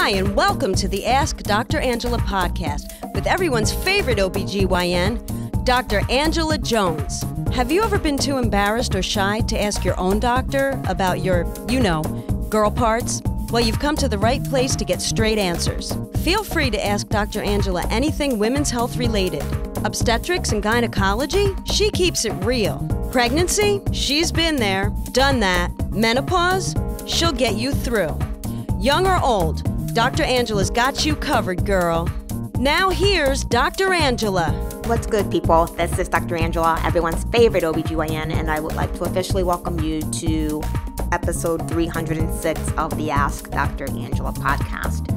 Hi, and welcome to the Ask Dr. Angela podcast with everyone's favorite OBGYN, Dr. Angela Jones. Have you ever been too embarrassed or shy to ask your own doctor about your, girl parts? Well, you've come to the right place to get straight answers. Feel free to ask Dr. Angela anything women's health related. Obstetrics and gynecology? She keeps it real. Pregnancy? She's been there, done that. Menopause? She'll get you through. Young or old, Dr. Angela's got you covered, girl. Now here's Dr. Angela. What's good, people? This is Dr. Angela, everyone's favorite OBGYN, and I would like to officially welcome you to episode 306 of the Ask Dr. Angela podcast.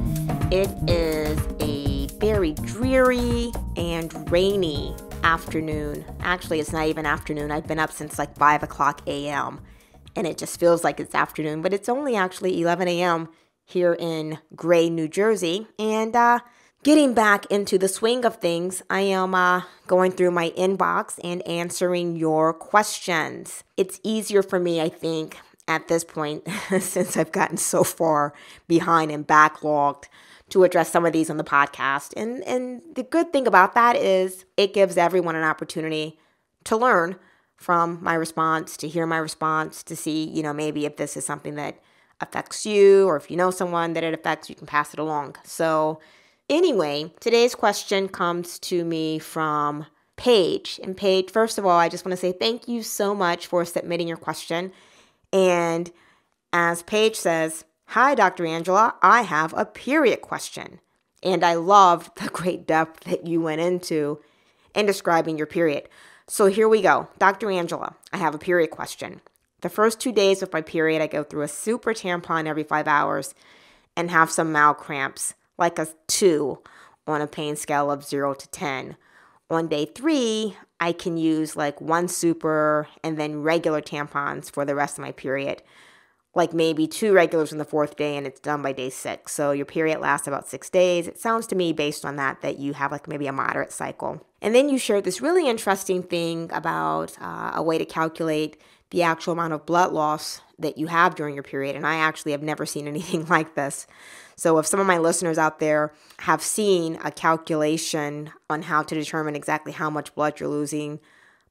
It is a very dreary and rainy afternoon. Actually, it's not even afternoon. I've been up since like 5 o'clock a.m., and it just feels like it's afternoon, but it's only actually 11 a.m. here in Gray, New Jersey, and getting back into the swing of things, I am going through my inbox and answering your questions. It's easier for me, I think, at this point, since I've gotten so far behind and backlogged, to address some of these on the podcast. And the good thing about that is it gives everyone an opportunity to learn from my response, to hear my response, to see, maybe if this is something that affects you, or if you know someone that it affects, you can pass it along. So anyway, today's question comes to me from Paige. And Paige, first of all, I just want to say thank you so much for submitting your question. And as Paige says, "Hi, Dr. Angela, I have a period question." And I loved the great depth that you went into in describing your period. So here we go. Dr. Angela, I have a period question. The first 2 days of my period, I go through a super tampon every 5 hours and have some mild cramps, like a 2 on a pain scale of 0 to 10. On day 3, I can use like 1 super and then regular tampons for the rest of my period. Like maybe 2 regulars on the 4th day, and it's done by day 6. So your period lasts about 6 days. It sounds to me, based on that you have like maybe a moderate cycle. And then you shared this really interesting thing about a way to calculate the actual amount of blood loss that you have during your period. And I actually have never seen anything like this. So if some of my listeners out there have seen a calculation on how to determine exactly how much blood you're losing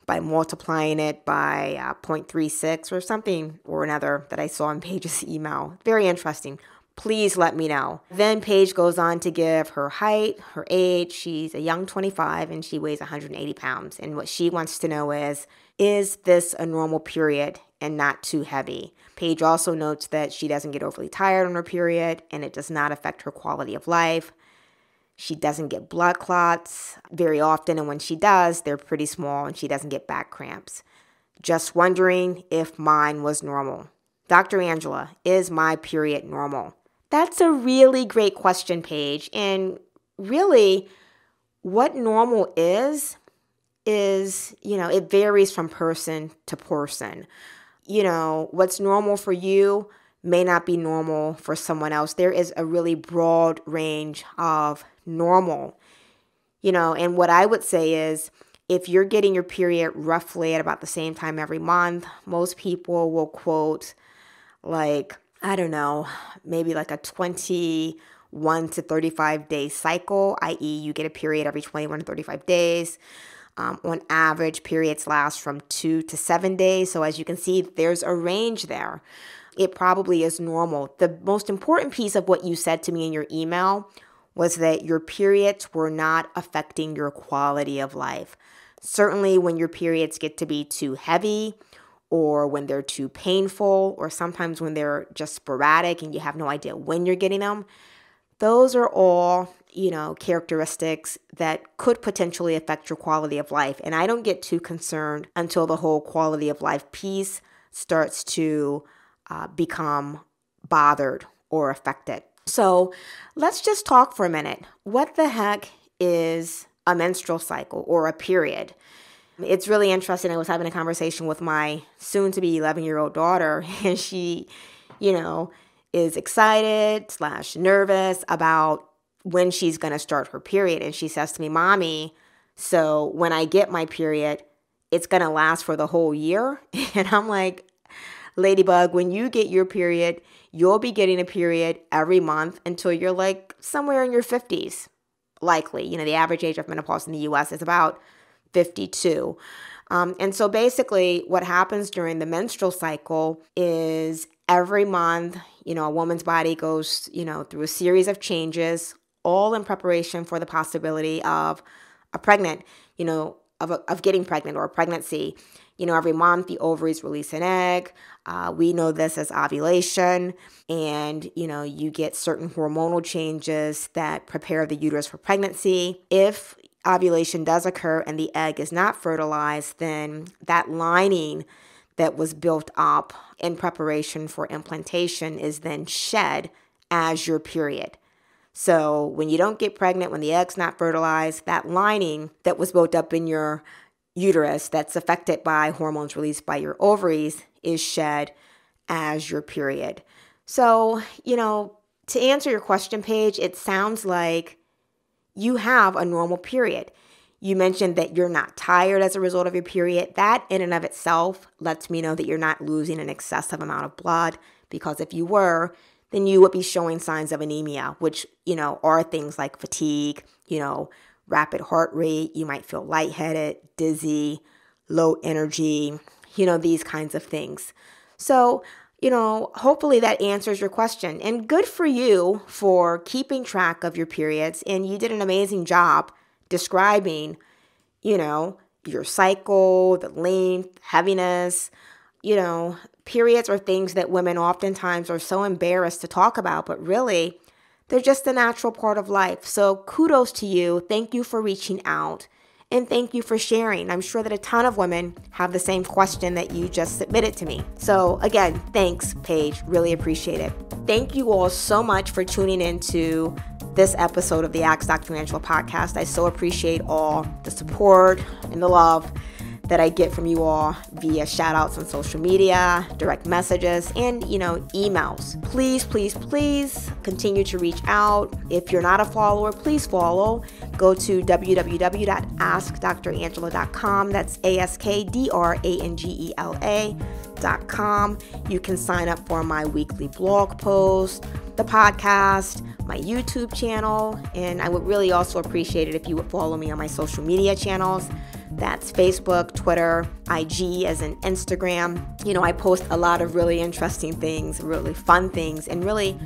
by multiplying it by 0.36 or something or another that I saw in Paige's email, very interesting, please let me know. Then Paige goes on to give her height, her age. She's a young 25 and she weighs 180 pounds. And what she wants to know is this a normal period and not too heavy? Paige also notes that she doesn't get overly tired on her period and it does not affect her quality of life. She doesn't get blood clots very often, and when she does, they're pretty small and she doesn't get back cramps. Just wondering if mine was normal. Dr. Angela, is my period normal? That's a really great question, Paige. And really, what normal is, it varies from person to person. What's normal for you may not be normal for someone else. There is a really broad range of normal, and what I would say is if you're getting your period roughly at about the same time every month, most people will quote like, I don't know, maybe like a 21 to 35 day cycle, i.e. you get a period every 21 to 35 days. On average, periods last from 2 to 7 days. So as you can see, there's a range there. It probably is normal. The most important piece of what you said to me in your email was that your periods were not affecting your quality of life. Certainly when your periods get to be too heavy, or when they're too painful, or sometimes when they're just sporadic and you have no idea when you're getting them, those are all, characteristics that could potentially affect your quality of life. And I don't get too concerned until the whole quality of life piece starts to become bothered or affected. So let's just talk for a minute. What the heck is a menstrual cycle or a period? It's really interesting. I was having a conversation with my soon-to-be 11-year-old daughter, and she, is excited / nervous about when she's going to start her period. And she says to me, "Mommy, so when I get my period, it's going to last for the whole year?" And I'm like, Ladybug, when you get your period, you'll be getting a period every month until you're like somewhere in your 50s, likely. You know, the average age of menopause in the U.S. is about 52. And so basically what happens during the menstrual cycle is every month, you know, a woman's body goes, you know, through a series of changes, all in preparation for the possibility of of getting pregnant or a pregnancy. You know, every month the ovaries release an egg. We know this as ovulation. And, you know, you get certain hormonal changes that prepare the uterus for pregnancy. If ovulation does occur and the egg is not fertilized, then that lining that was built up in preparation for implantation is then shed as your period. So when you don't get pregnant, when the egg's not fertilized, that lining that was built up in your uterus that's affected by hormones released by your ovaries is shed as your period. So, you know, to answer your question, Paige, it sounds like you have a normal period. You mentioned that you're not tired as a result of your period. That in and of itself lets me know that you're not losing an excessive amount of blood, because if you were, then you would be showing signs of anemia, which, you know, are things like fatigue, you know, rapid heart rate. You might feel lightheaded, dizzy, low energy, you know, these kinds of things. So, you know, hopefully that answers your question. And good for you for keeping track of your periods. And you did an amazing job describing, you know, your cycle, the length, heaviness. You know, periods are things that women oftentimes are so embarrassed to talk about, but really, they're just a natural part of life. So kudos to you. Thank you for reaching out. And thank you for sharing. I'm sure that a ton of women have the same question that you just submitted to me. So again, thanks, Paige. Really appreciate it. Thank you all so much for tuning into this episode of the Ask Dr. Angela podcast. I so appreciate all the support and the love that I get from you all via shout outs on social media, direct messages, and, you know, emails. Please, please, please continue to reach out. If you're not a follower, please follow. Go to www.askdrangela.com. That's AskDrangela.com. You can sign up for my weekly blog post, the podcast, my YouTube channel, and I would really also appreciate it if you would follow me on my social media channels. That's Facebook, Twitter, IG as in Instagram. You know, I post a lot of really interesting things, really fun things, and really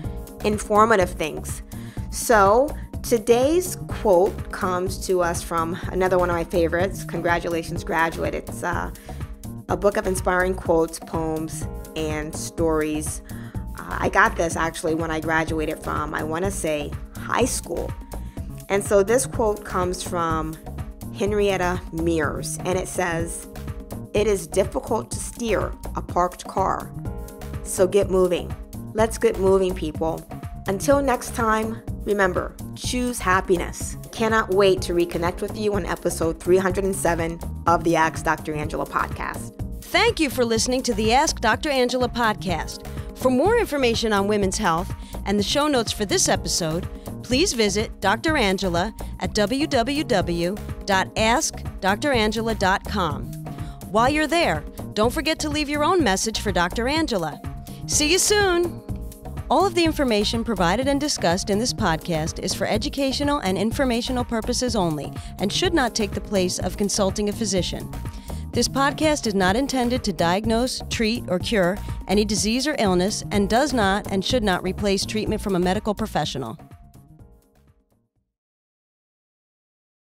informative things. So today's quote comes to us from another one of my favorites. Congratulations, graduate. It's a book of inspiring quotes, poems, and stories. I got this actually when I graduated from, I want to say, high school. And so this quote comes from Henrietta Mears, and it says, "It is difficult to steer a parked car, so get moving." Let's get moving, people. Until next time, remember, choose happiness. Cannot wait to reconnect with you on episode 307 of the Ask Dr. Angela podcast. Thank you for listening to the Ask Dr. Angela podcast. For more information on women's health and the show notes for this episode, please visit Dr. Angela at www.askdrangela.com. While you're there, don't forget to leave your own message for Dr. Angela. See you soon! All of the information provided and discussed in this podcast is for educational and informational purposes only and should not take the place of consulting a physician. This podcast is not intended to diagnose, treat, or cure any disease or illness and does not and should not replace treatment from a medical professional.